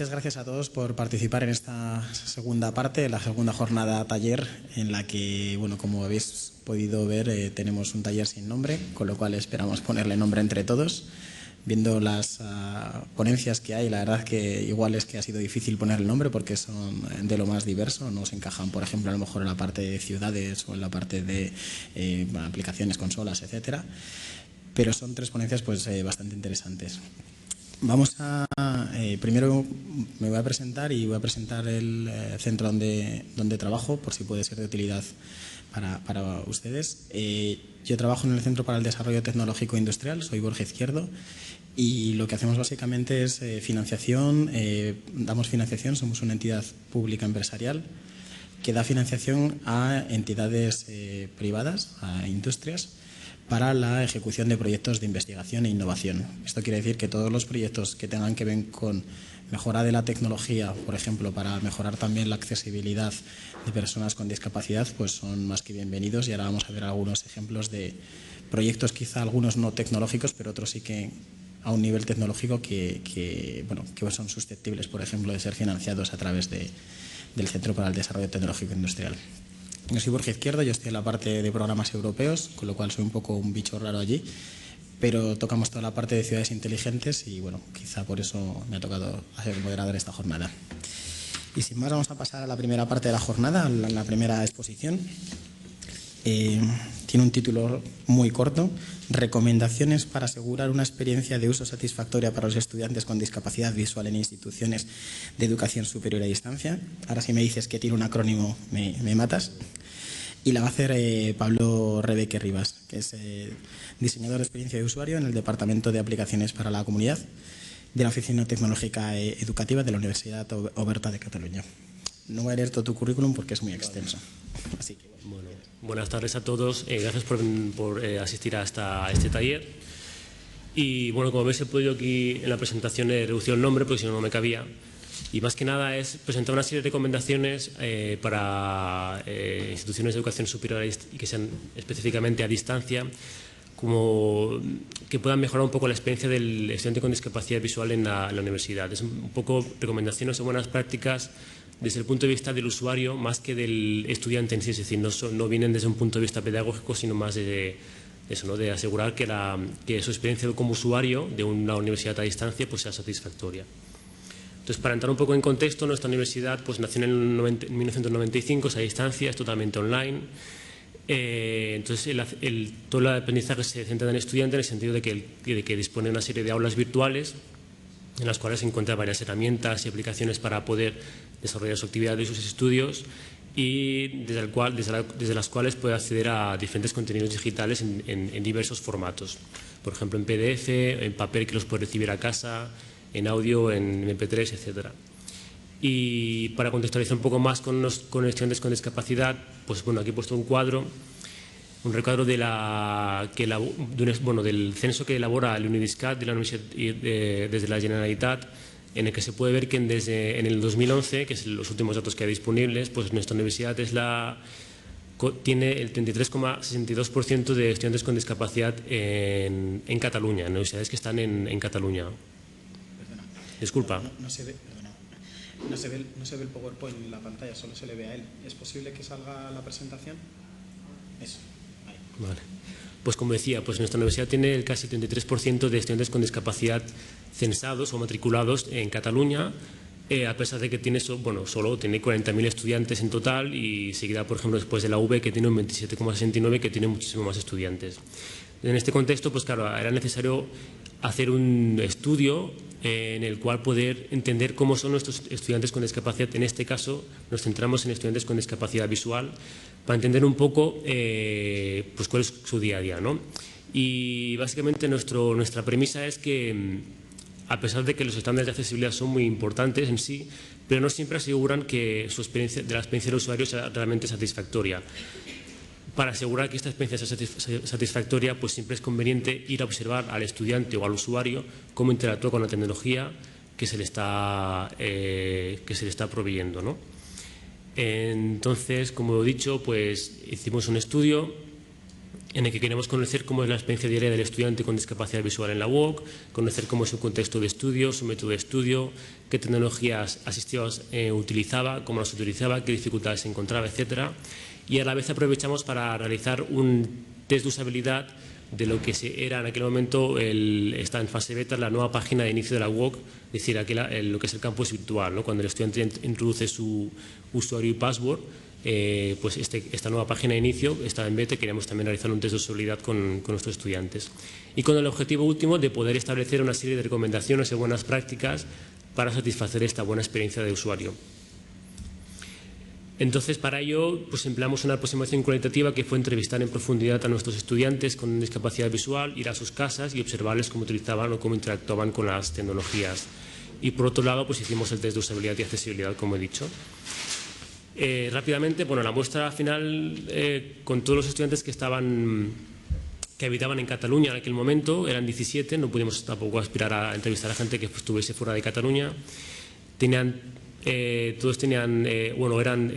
muchas gracias a todos por participar en esta segunda parte, la segunda jornada taller, en la que, bueno, como habéis podido ver, tenemos un taller sin nombre, con lo cual esperamos ponerle nombre entre todos. Viendo las ponencias que hay, la verdad que igual es que ha sido difícil poner el nombre porque son de lo más diverso, no se encajan, por ejemplo, a lo mejor en la parte de ciudades o en la parte de aplicaciones, consolas, etcétera. Pero son tres ponencias pues bastante interesantes. Vamos a... primero me voy a presentar y voy a presentar el centro donde trabajo, por si puede ser de utilidad para ustedes. Yo trabajo en el Centro para el Desarrollo Tecnológico Industrial, soy Borja Izquierdo, y lo que hacemos básicamente es financiación, damos financiación, somos una entidad pública empresarial que da financiación a entidades privadas, a industrias, para la ejecución de proyectos de investigación e innovación. Esto quiere decir que todos los proyectos que tengan que ver con mejora de la tecnología, por ejemplo, para mejorar también la accesibilidad de personas con discapacidad, pues son más que bienvenidos, y ahora vamos a ver algunos ejemplos de proyectos, quizá algunos no tecnológicos, pero otros sí que a un nivel tecnológico que son susceptibles, por ejemplo, de ser financiados a través del Centro para el Desarrollo Tecnológico Industrial. Yo soy Borja Izquierdo, yo estoy en la parte de programas europeos, con lo cual soy un poco un bicho raro allí, pero tocamos toda la parte de ciudades inteligentes y, bueno, quizá por eso me ha tocado hacer moderador esta jornada. Y sin más, vamos a pasar a la primera parte de la jornada, la primera exposición. Tiene un título muy corto: Recomendaciones para asegurar una experiencia de uso satisfactoria para los estudiantes con discapacidad visual en instituciones de educación superior a distancia. Ahora, si me dices que tiene un acrónimo, me matas. Y la va a hacer Pablo Rebeque Rivas, que es diseñador de experiencia de usuario en el Departamento de Aplicaciones para la Comunidad de la Oficina Tecnológica Educativa de la Universidad Oberta de Cataluña. No voy a leer todo tu currículum porque es muy extenso. Así que, bueno, buenas tardes a todos. Gracias por asistir a este taller. Y bueno, como veis, he podido aquí en la presentación reducir el nombre porque si no, no me cabía. Y más que nada es presentar una serie de recomendaciones para instituciones de educación superior y que sean específicamente a distancia, como que puedan mejorar un poco la experiencia del estudiante con discapacidad visual en la universidad. Es un poco recomendaciones o buenas prácticas desde el punto de vista del usuario más que del estudiante en sí, es decir, no vienen desde un punto de vista pedagógico, sino más de eso, ¿no? De asegurar que su experiencia como usuario de una universidad a distancia pues sea satisfactoria. Entonces, para entrar un poco en contexto, nuestra universidad pues nació en 1995, es a distancia, es totalmente online. Entonces, todo el aprendizaje se centra en el estudiante en el sentido de que dispone de una serie de aulas virtuales en las cuales se encuentran varias herramientas y aplicaciones para poder desarrollar su actividad y sus estudios, y desde las cuales puede acceder a diferentes contenidos digitales en diversos formatos. Por ejemplo, en PDF, en papel que los puede recibir a casa, en audio, en MP3, etc. Y para contextualizar un poco más con estudiantes con discapacidad, pues bueno, aquí he puesto un recuadro del censo que elabora el UNIDISCAT de la Universidad desde la Generalitat, en el que se puede ver que en el 2011, que son los últimos datos que hay disponibles, pues nuestra universidad tiene el 33,62% de estudiantes con discapacidad en Cataluña, en universidades que están en Cataluña. Perdona. Disculpa. No se ve el PowerPoint en la pantalla, solo se le ve a él. ¿Es posible que salga la presentación? Eso. Ahí. Vale. Pues como decía, pues nuestra universidad tiene casi el 33% de estudiantes con discapacidad censados o matriculados en Cataluña, a pesar de que solo tiene 40.000 estudiantes en total, y seguida, por ejemplo, después de la UB, que tiene un 27,69, que tiene muchísimo más estudiantes. En este contexto, pues claro, era necesario hacer un estudio en el cual poder entender cómo son nuestros estudiantes con discapacidad. En este caso, nos centramos en estudiantes con discapacidad visual, para entender un poco pues cuál es su día a día, ¿no? Y básicamente nuestra premisa es que, a pesar de que los estándares de accesibilidad son muy importantes en sí, pero no siempre aseguran que la experiencia del usuario sea realmente satisfactoria. Para asegurar que esta experiencia sea satisfactoria, pues siempre es conveniente ir a observar al estudiante o al usuario cómo interactúa con la tecnología que se le está proveyendo, ¿no? Entonces, como he dicho, pues hicimos un estudio en el que queremos conocer cómo es la experiencia diaria del estudiante con discapacidad visual en la UOC, conocer cómo es su contexto de estudio, su método de estudio, qué tecnologías asistivas utilizaba, cómo las utilizaba, qué dificultades encontraba, etc. Y a la vez aprovechamos para realizar un test de usabilidad de lo que era en aquel momento, está en fase beta, la nueva página de inicio de la UOC, es decir, lo que es el campus virtual, ¿no? Cuando el estudiante introduce su usuario y password, pues esta nueva página de inicio está en beta y queremos también realizar un test de usabilidad con nuestros estudiantes. Y con el objetivo último de poder establecer una serie de recomendaciones y buenas prácticas para satisfacer esta buena experiencia de usuario. Entonces, para ello, pues empleamos una aproximación cualitativa que fue entrevistar en profundidad a nuestros estudiantes con discapacidad visual, ir a sus casas y observarles cómo utilizaban o cómo interactuaban con las tecnologías. Y por otro lado, pues hicimos el test de usabilidad y accesibilidad, como he dicho. Rápidamente, bueno, la muestra final con todos los estudiantes que habitaban en Cataluña en aquel momento, eran 17, no pudimos tampoco aspirar a entrevistar a gente que estuviese fuera de Cataluña. Todos tenían, eran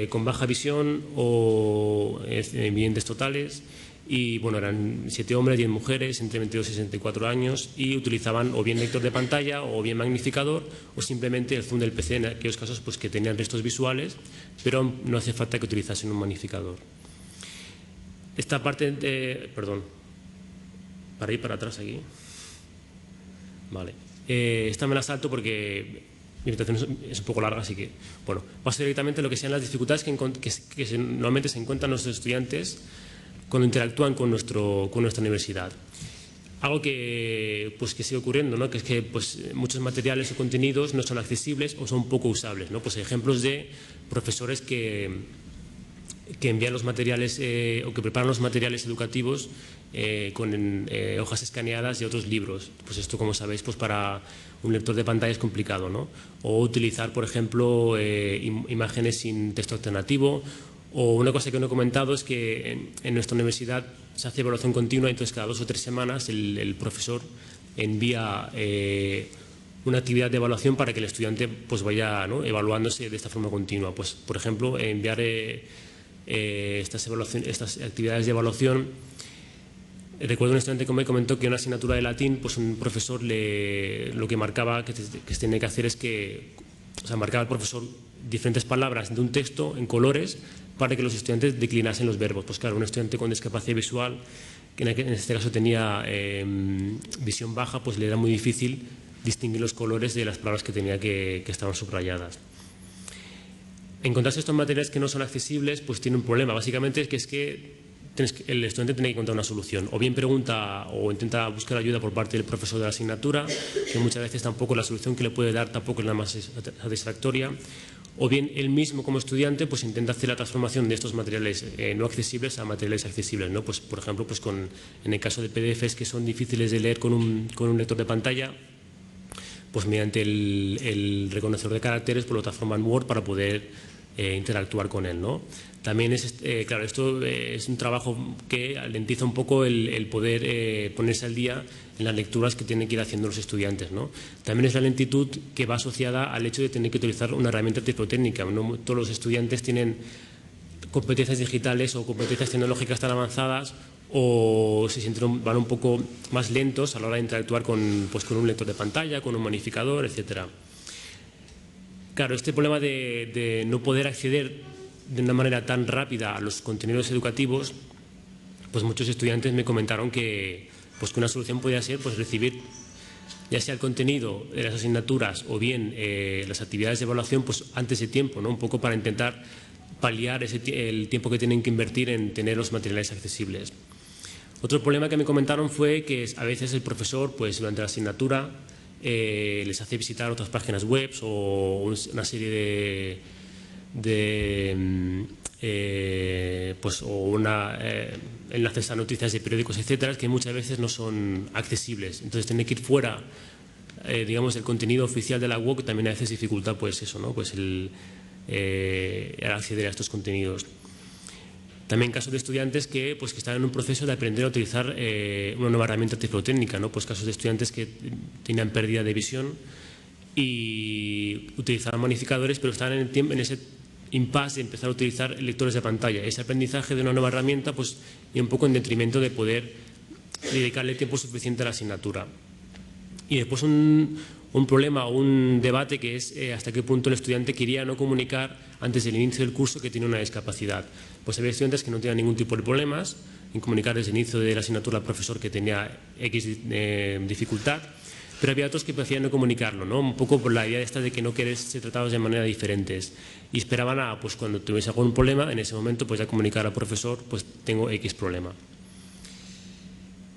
con baja visión o videntes totales y bueno, eran 7 hombres, 10 mujeres entre 22 y 64 años y utilizaban o bien lector de pantalla o bien magnificador o simplemente el zoom del PC en aquellos casos pues, que tenían restos visuales, pero no hace falta que utilizasen un magnificador. Esta parte, perdón, para ir para atrás aquí. Vale, esta me la salto porque mi presentación es un poco larga, así que, bueno, paso directamente a lo que sean las dificultades que normalmente se encuentran nuestros estudiantes cuando interactúan con nuestra universidad. Algo que sigue ocurriendo, ¿no? Que es que pues, muchos materiales o contenidos no son accesibles o son poco usables, ¿no? Pues ejemplos de profesores que envían los materiales o que preparan los materiales educativos con hojas escaneadas de otros libros. Pues esto, como sabéis, pues para un lector de pantalla es complicado, ¿no? O utilizar, por ejemplo, imágenes sin texto alternativo. O una cosa que no he comentado es que en nuestra universidad se hace evaluación continua, entonces cada 2 o 3 semanas el profesor envía una actividad de evaluación para que el estudiante pues, vaya, ¿no? evaluándose de esta forma continua. Pues, por ejemplo, enviar estas actividades de evaluación. Recuerdo un estudiante que me comentó que en una asignatura de latín, pues un profesor lo que marcaba que se tiene que hacer es que, marcaba el profesor diferentes palabras de un texto en colores para que los estudiantes declinasen los verbos. Pues claro, un estudiante con discapacidad visual, que en este caso tenía visión baja, pues le era muy difícil distinguir los colores de las palabras que estaban subrayadas. Encontrarse estos materiales que no son accesibles, pues tiene un problema. Básicamente es que el estudiante tiene que encontrar una solución. O bien pregunta o intenta buscar ayuda por parte del profesor de la asignatura, que muchas veces tampoco la solución que le puede dar tampoco es la más satisfactoria. O bien él mismo como estudiante pues intenta hacer la transformación de estos materiales no accesibles a materiales accesibles, ¿no? Pues, por ejemplo, pues en el caso de PDFs que son difíciles de leer con un lector de pantalla, pues mediante el reconocedor de caracteres pues lo transforma en Word para poder interactuar con él, ¿no? También claro, esto es un trabajo que alentiza un poco el poder ponerse al día en las lecturas que tienen que ir haciendo los estudiantes, ¿no? También es la lentitud que va asociada al hecho de tener que utilizar una herramienta tiflotécnica. No todos los estudiantes tienen competencias digitales o competencias tecnológicas tan avanzadas o van un poco más lentos a la hora de interactuar con un lector de pantalla, con un magnificador, etcétera. Claro, este problema de no poder acceder de una manera tan rápida a los contenidos educativos, pues muchos estudiantes me comentaron que una solución podía ser pues recibir ya sea el contenido de las asignaturas o bien las actividades de evaluación pues antes de tiempo, ¿no? Un poco para intentar paliar el tiempo que tienen que invertir en tener los materiales accesibles. Otro problema que me comentaron fue que a veces el profesor pues durante la asignatura les hace visitar otras páginas web o una serie enlaces a noticias de periódicos, etcétera, que muchas veces no son accesibles. Entonces, tener que ir fuera, digamos, del contenido oficial de la UOC también a veces dificulta, pues eso, ¿no? Pues el acceder a estos contenidos. También casos de estudiantes que están en un proceso de aprender a utilizar una nueva herramienta tiflotécnica, ¿no? Pues casos de estudiantes que tenían pérdida de visión y utilizaban magnificadores, pero estaban en ese impasse de empezar a utilizar lectores de pantalla. Ese aprendizaje de una nueva herramienta, pues, y un poco en detrimento de poder dedicarle tiempo suficiente a la asignatura. Y después un problema o un debate que es hasta qué punto el estudiante quería no comunicar antes del inicio del curso que tiene una discapacidad. Pues había estudiantes que no tenían ningún tipo de problemas en comunicar desde el inicio de la asignatura al profesor que tenía X dificultad, pero había otros que preferían no comunicarlo, ¿no? Un poco por la idea esta de que no querer ser tratados de manera diferentes, y esperaban a, pues, cuando tuviese algún problema, en ese momento pues ya comunicar al profesor, pues tengo X problema.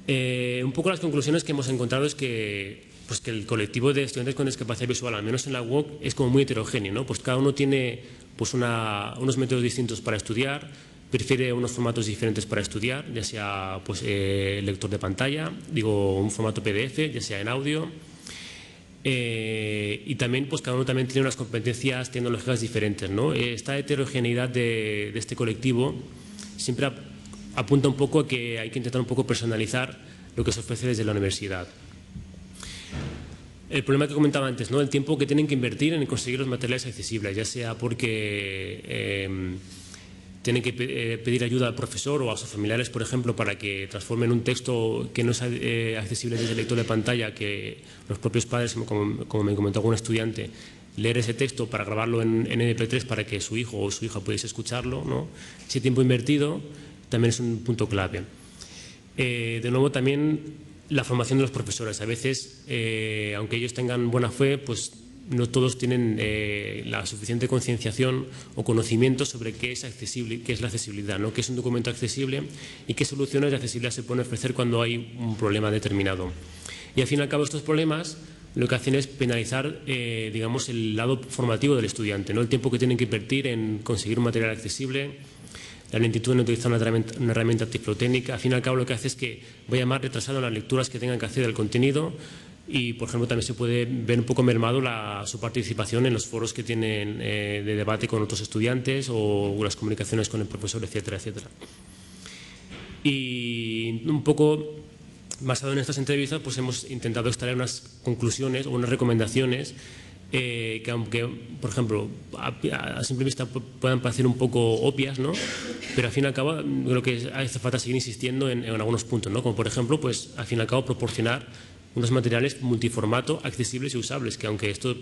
Un poco las conclusiones que hemos encontrado es que, pues, que el colectivo de estudiantes con discapacidad visual, al menos en la UOC, es como muy heterogéneo, ¿no? Pues cada uno tiene, pues, unos métodos distintos para estudiar, prefiere unos formatos diferentes para estudiar, ya sea, pues, lector de pantalla, un formato PDF, ya sea en audio, y también, pues, cada uno también tiene unas competencias tecnológicas diferentes, ¿no? Esta heterogeneidad de este colectivo siempre apunta un poco a que hay que intentar un poco personalizar lo que se ofrece desde la universidad. El problema que comentaba antes, ¿no? El tiempo que tienen que invertir en conseguir los materiales accesibles, ya sea porque tienen que pedir ayuda al profesor o a sus familiares, por ejemplo, para que transformen un texto que no es accesible desde el lector de pantalla, que los propios padres, como me comentó algún estudiante, leer ese texto para grabarlo en MP3 para que su hijo o su hija pudiese escucharlo, ¿no? Ese tiempo invertido también es un punto clave. De nuevo, también la formación de los profesores. A veces, aunque ellos tengan buena fe, pues no todos tienen la suficiente concienciación o conocimiento sobre qué es accesible, qué es la accesibilidad, ¿no? Qué es un documento accesible y qué soluciones de accesibilidad se pueden ofrecer cuando hay un problema determinado. Y al fin y al cabo, estos problemas lo que hacen es penalizar, digamos, el lado formativo del estudiante, ¿no? El tiempo que tienen que invertir en conseguir un material accesible, la lentitud en utilizar una herramienta tiflotécnica. Al fin y al cabo, lo que hace es que vaya más retrasado las lecturas que tengan que hacer del contenido y, por ejemplo, también se puede ver un poco mermado su participación en los foros que tienen de debate con otros estudiantes o las comunicaciones con el profesor, etcétera, etcétera. Y un poco basado en estas entrevistas, pues hemos intentado extraer unas conclusiones o unas recomendaciones que, aunque, por ejemplo, a simple vista puedan parecer un poco obvias, ¿no? Pero al fin y al cabo creo que hace falta seguir insistiendo en algunos puntos, ¿no? Como por ejemplo, pues al fin y al cabo proporcionar unos materiales multiformato accesibles y usables, que aunque esto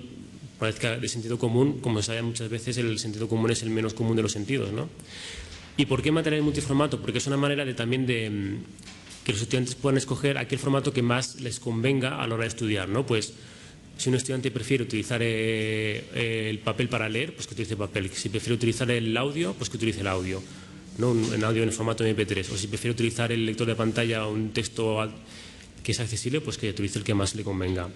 parezca de sentido común, como se sabe muchas veces el sentido común es el menos común de los sentidos, ¿no? ¿Y por qué materiales multiformato? Porque es una manera también de que los estudiantes puedan escoger aquel formato que más les convenga a la hora de estudiar, ¿no? Pues si un estudiante prefiere utilizar el papel para leer, pues que utilice el papel. Si prefiere utilizar el audio, pues que utilice el audio, ¿no? Un audio en el formato MP3. O si prefiere utilizar el lector de pantalla o un texto que es accesible, pues que utilice el que más le convenga.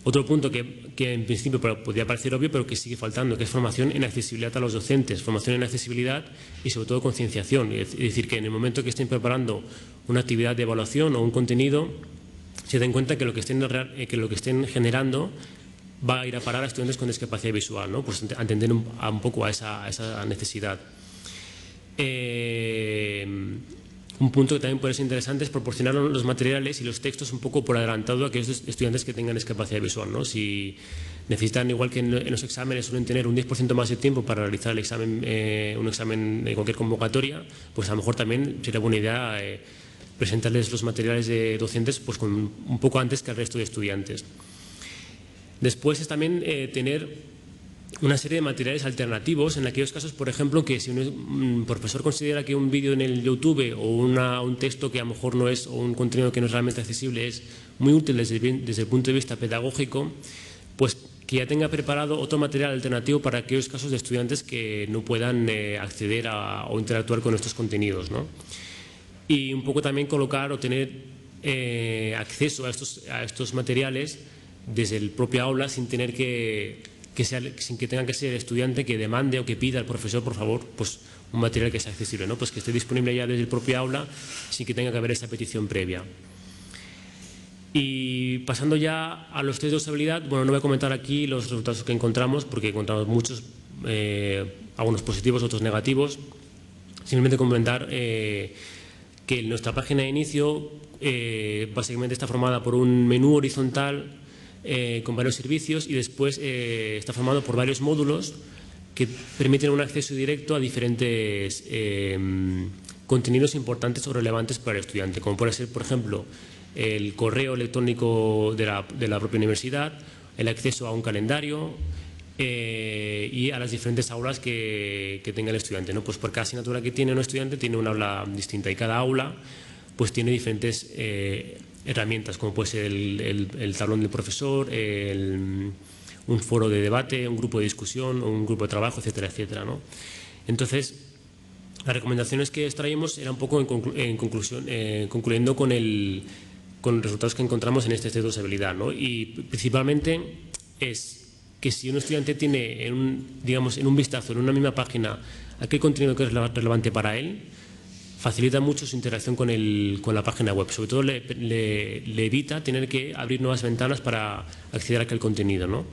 Otro punto que en principio podría parecer obvio, pero que sigue faltando, que es formación en accesibilidad a los docentes, formación en accesibilidad y sobre todo concienciación. Es decir, que en el momento que estén preparando una actividad de evaluación o un contenido, se den cuenta que lo que estén generando va a ir a parar a estudiantes con discapacidad visual, ¿no? Pues atender un poco a esa necesidad. Un punto que también puede ser interesante es proporcionar los materiales y los textos un poco por adelantado a aquellos estudiantes que tengan discapacidad visual, ¿no? Si necesitan, igual que en los exámenes, suelen tener un 10% más de tiempo para realizar el examen, un examen de cualquier convocatoria, pues a lo mejor también sería buena idea presentarles los materiales de docentes pues un poco antes que al resto de estudiantes. Después es también tener una serie de materiales alternativos en aquellos casos, por ejemplo, que si un profesor considera que un vídeo en el YouTube o un texto que a lo mejor no es, o un contenido que no es realmente accesible es muy útil desde el punto de vista pedagógico, pues que ya tenga preparado otro material alternativo para aquellos casos de estudiantes que no puedan acceder o interactuar con estos contenidos, ¿no? Y un poco también colocar o tener acceso a estos materiales desde el propio aula sin tener sin que tenga que ser el estudiante que demande o que pida al profesor, por favor, pues un material que sea accesible, ¿no? Pues que esté disponible ya desde el propio aula sin que tenga que haber esta petición previa. Y pasando ya a los test de usabilidad, bueno, no voy a comentar aquí los resultados que encontramos porque encontramos muchos, algunos positivos, otros negativos. Simplemente comentar que nuestra página de inicio básicamente está formada por un menú horizontal con varios servicios y después está formado por varios módulos que permiten un acceso directo a diferentes contenidos importantes o relevantes para el estudiante, como puede ser, por ejemplo, el correo electrónico de la propia universidad, el acceso a un calendario y a las diferentes aulas que tenga el estudiante, ¿no? Pues por cada asignatura que tiene un estudiante tiene una aula distinta y cada aula pues tiene diferentes herramientas, como puede ser el tablón del profesor, un foro de debate, un grupo de discusión, un grupo de trabajo, etcétera, etcétera, ¿no? Entonces, las recomendaciones que extraímos eran un poco en conclusión, concluyendo con los resultados que encontramos en este test de usabilidad, ¿no? Y principalmente es que si un estudiante tiene, digamos, en un vistazo, en una misma página, aquel contenido que es relevante para él, facilita mucho su interacción con la página web. Sobre todo le evita tener que abrir nuevas ventanas para acceder a aquel contenido, ¿no?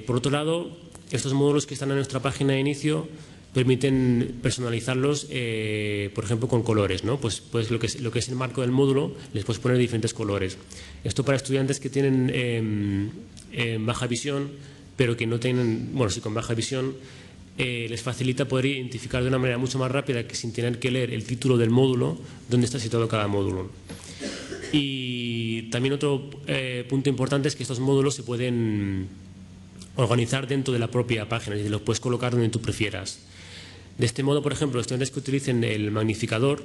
Por otro lado, estos módulos que están en nuestra página de inicio permiten personalizarlos, por ejemplo, con colores, ¿no? Pues lo que es el marco del módulo les puedes poner diferentes colores. Esto para estudiantes que tienen baja visión, pero que no tienen, bueno, sí, con baja visión, les facilita poder identificar de una manera mucho más rápida, que sin tener que leer el título del módulo, dónde está situado cada módulo. Y también otro punto importante es que estos módulos se pueden organizar dentro de la propia página, es decir, los puedes colocar donde tú prefieras. De este modo, por ejemplo, los estudiantes que utilicen el magnificador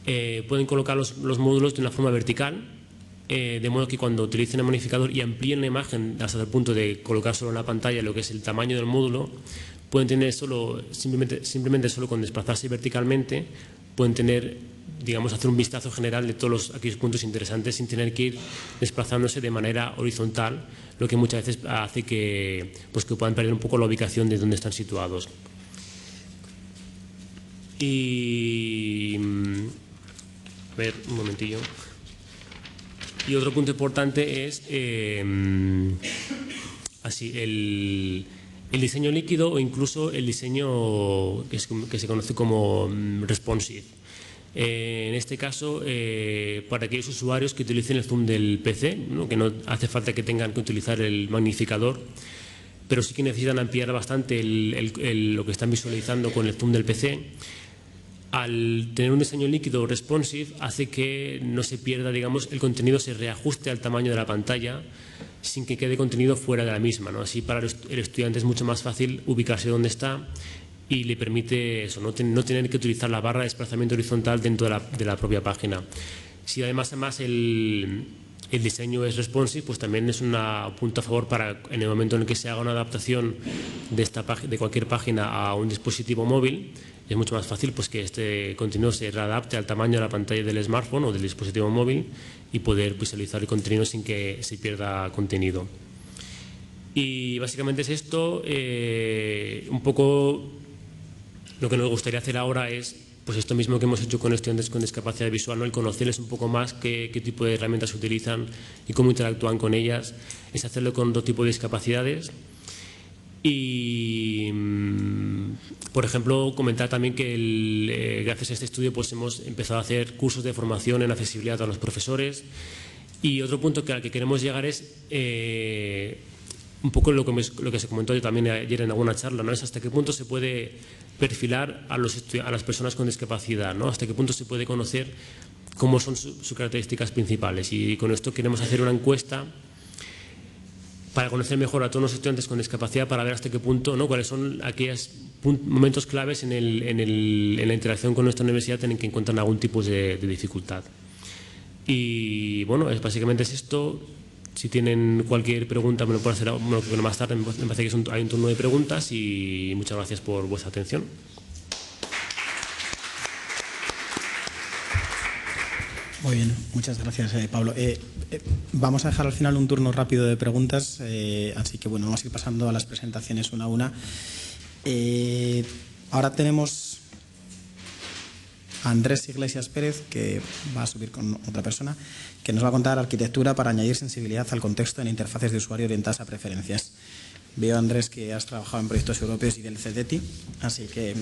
pueden colocar los módulos de una forma vertical, de modo que cuando utilicen el magnificador y amplíen la imagen hasta el punto de colocar solo en la pantalla lo que es el tamaño del módulo, pueden tener simplemente solo con desplazarse verticalmente, pueden tener, digamos, hacer un vistazo general de todos aquellos puntos interesantes sin tener que ir desplazándose de manera horizontal, lo que muchas veces hace que puedan perder un poco la ubicación de donde están situados. Y a ver, un momentillo. Y otro punto importante es el diseño líquido o incluso el diseño que se conoce como responsive. En este caso, para aquellos usuarios que utilicen el zoom del PC, ¿no? Que no hace falta que tengan que utilizar el magnificador, pero sí que necesitan ampliar bastante lo que están visualizando con el zoom del PC. Al tener un diseño líquido responsive hace que no se pierda, digamos, el contenido se reajuste al tamaño de la pantalla sin que quede contenido fuera de la misma, ¿no? Así para el estudiante es mucho más fácil ubicarse donde está y le permite eso, no tener que utilizar la barra de desplazamiento horizontal dentro de la propia página. Si además el diseño es responsive, pues también es un punto a favor para en el momento en el que se haga una adaptación de cualquier página a un dispositivo móvil. Es mucho más fácil pues que este contenido se readapte al tamaño de la pantalla del smartphone o del dispositivo móvil y poder visualizar el contenido sin que se pierda contenido. Y básicamente es esto. Un poco lo que nos gustaría hacer ahora es pues esto mismo que hemos hecho con estudiantes con discapacidad visual, ¿no? El conocerles un poco más qué tipo de herramientas utilizan y cómo interactúan con ellas, es hacerlo con otro tipo de discapacidades. Y, por ejemplo, comentar también que gracias a este estudio pues hemos empezado a hacer cursos de formación en accesibilidad a los profesores. Y otro punto al que queremos llegar es un poco lo que se comentó también ayer en alguna charla, ¿no? Es hasta qué punto se puede perfilar a las personas con discapacidad, ¿no? Hasta qué punto se puede conocer cómo son sus características principales. Y con esto queremos hacer una encuesta para conocer mejor a todos los estudiantes con discapacidad, para ver hasta qué punto, ¿no? Cuáles son aquellos momentos claves en la interacción con nuestra universidad en el que encuentran algún tipo de dificultad. Y bueno, básicamente es esto. Si tienen cualquier pregunta me lo pueden hacer más tarde. Me parece que hay un turno de preguntas y muchas gracias por vuestra atención. Muy bien, muchas gracias, Pablo. Vamos a dejar al final un turno rápido de preguntas, así que bueno, vamos a ir pasando a las presentaciones una a una. Ahora tenemos a Andrés Iglesias Pérez, que va a subir con otra persona, que nos va a contar arquitectura para añadir sensibilidad al contexto en interfaces de usuario orientadas a preferencias. Veo, Andrés, que has trabajado en proyectos europeos y del CEDETI, así que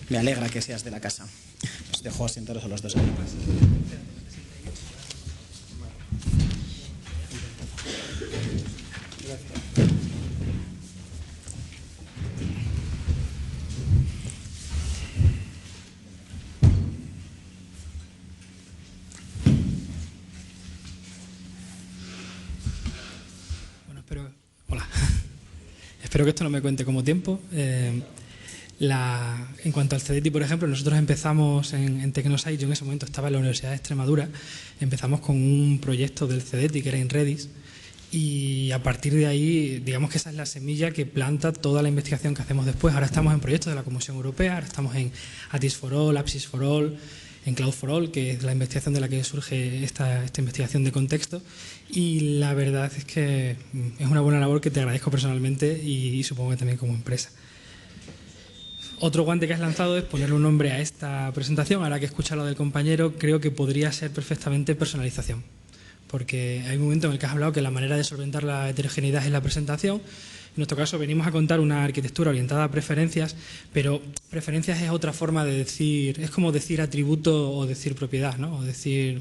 me alegra que seas de la casa. Os dejo sentaros a los dos aquí. Espero que esto no me cuente como tiempo. En cuanto al CDTI, por ejemplo, nosotros empezamos en Tecnosite, yo en ese momento estaba en la Universidad de Extremadura, empezamos con un proyecto del CDTI que era InRedis, y a partir de ahí, digamos que esa es la semilla que planta toda la investigación que hacemos después. Ahora estamos en proyectos de la Comisión Europea, ahora estamos en ATIS4All, APSIS4All, en Cloud4All, que es la investigación de la que surge esta investigación de contexto, y la verdad es que es una buena labor que te agradezco personalmente y supongo que también como empresa. Otro guante que has lanzado es ponerle un nombre a esta presentación. Ahora que escucha lo del compañero, creo que podría ser perfectamente personalización, porque hay un momento en el que has hablado que la manera de solventar la heterogeneidad es la presentación. En nuestro caso venimos a contar una arquitectura orientada a preferencias, pero preferencias es otra forma de decir, es como decir atributo o decir propiedad, ¿no? O decir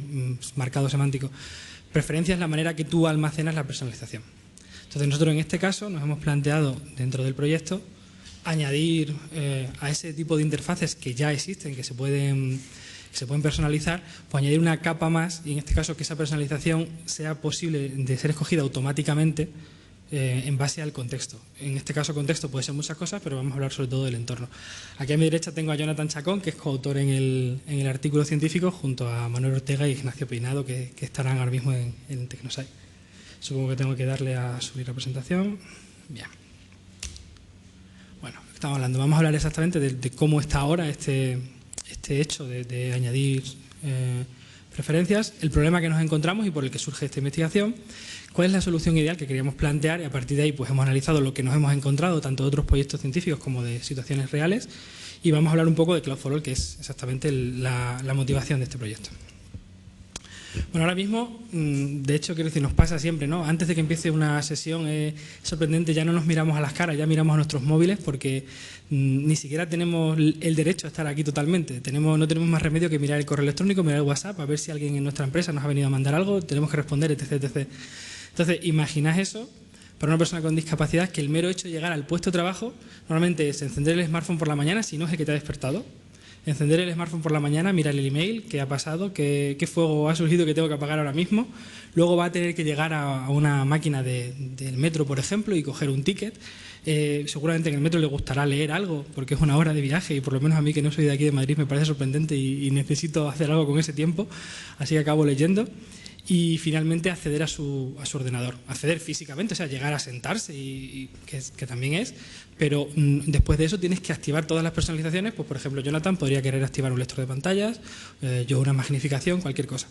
marcado semántico. Preferencia es la manera que tú almacenas la personalización. Entonces nosotros en este caso nos hemos planteado dentro del proyecto añadir a ese tipo de interfaces que ya existen, que se pueden personalizar, pues añadir una capa más, y en este caso que esa personalización sea posible de ser escogida automáticamente en base al contexto. En este caso contexto puede ser muchas cosas, pero vamos a hablar sobre todo del entorno. Aquí a mi derecha tengo a Jonathan Chacón, que es coautor en el artículo científico, junto a Manuel Ortega y Ignacio Peinado, que estarán ahora mismo en Tecnosite. Supongo que tengo que darle a subir la presentación. Bien. Bueno, estamos hablando. Vamos a hablar exactamente de cómo está ahora este hecho de añadir preferencias, el problema que nos encontramos y por el que surge esta investigación, cuál es la solución ideal que queríamos plantear, y a partir de ahí pues hemos analizado lo que nos hemos encontrado tanto de otros proyectos científicos como de situaciones reales, y vamos a hablar un poco de Cloud4All, que es exactamente la motivación de este proyecto. Bueno, ahora mismo, de hecho, quiero decir, nos pasa siempre, ¿no? Antes de que empiece una sesión es sorprendente, ya no nos miramos a las caras, ya miramos a nuestros móviles, porque ni siquiera tenemos el derecho a estar aquí totalmente. No tenemos más remedio que mirar el correo electrónico, mirar el WhatsApp, a ver si alguien en nuestra empresa nos ha venido a mandar algo, tenemos que responder, etc, etc. Entonces, imaginad eso para una persona con discapacidad, que el mero hecho de llegar al puesto de trabajo normalmente es encender el smartphone por la mañana, si no es el que te ha despertado. Encender el smartphone por la mañana, mirar el email, qué ha pasado, qué fuego ha surgido que tengo que apagar ahora mismo. Luego va a tener que llegar a una máquina del metro, por ejemplo, y coger un ticket. Seguramente en el metro le gustará leer algo, porque es una hora de viaje, y por lo menos a mí, que no soy de aquí de Madrid, me parece sorprendente y necesito hacer algo con ese tiempo, así que acabo leyendo. Y finalmente acceder a su ordenador, acceder físicamente, o sea, llegar a sentarse, que también es, pero después de eso tienes que activar todas las personalizaciones. Pues por ejemplo, Jonathan podría querer activar un lector de pantallas, yo una magnificación, cualquier cosa.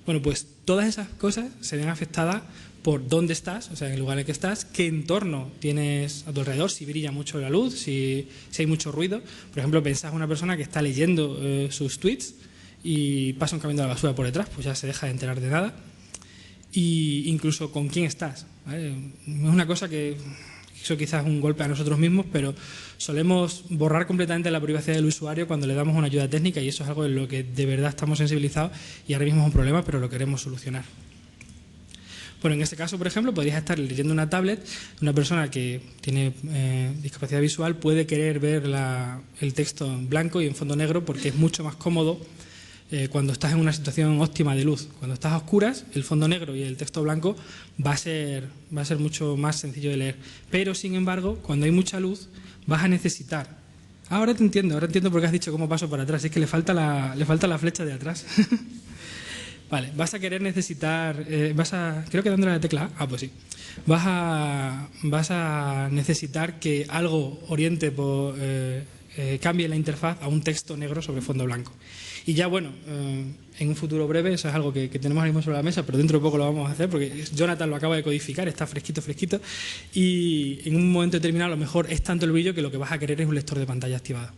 Bueno, pues todas esas cosas se ven afectadas por dónde estás, o sea, en el lugar en el que estás, qué entorno tienes a tu alrededor, si brilla mucho la luz, si hay mucho ruido. Por ejemplo, pensás en una persona que está leyendo sus tweets y pasa un camión de la basura por detrás, pues ya se deja de enterar de nada. Y incluso con quién estás, ¿vale? Es una cosa que eso quizás es un golpe a nosotros mismos, pero solemos borrar completamente la privacidad del usuario cuando le damos una ayuda técnica, y eso es algo en lo que de verdad estamos sensibilizados, y ahora mismo es un problema, pero lo queremos solucionar. Bueno, en este caso, por ejemplo, podrías estar leyendo una tablet. Una persona que tiene discapacidad visual puede querer ver el texto en blanco y en fondo negro, porque es mucho más cómodo cuando estás en una situación óptima de luz. Cuando estás a oscuras, el fondo negro y el texto blanco va a ser mucho más sencillo de leer. Pero, sin embargo, cuando hay mucha luz, vas a necesitar... Ahora te entiendo por qué has dicho cómo paso para atrás. Es que le falta la flecha de atrás. Vale, vas a querer necesitar... creo que dándole a la tecla A, pues sí. Vas a necesitar que algo oriente cambie la interfaz a un texto negro sobre fondo blanco. Y ya, bueno, en un futuro breve, eso es algo que tenemos ahora mismo sobre la mesa, pero dentro de poco lo vamos a hacer, porque Jonathan lo acaba de codificar, está fresquito, y en un momento determinado a lo mejor es tanto el brillo que lo que vas a querer es un lector de pantalla activado.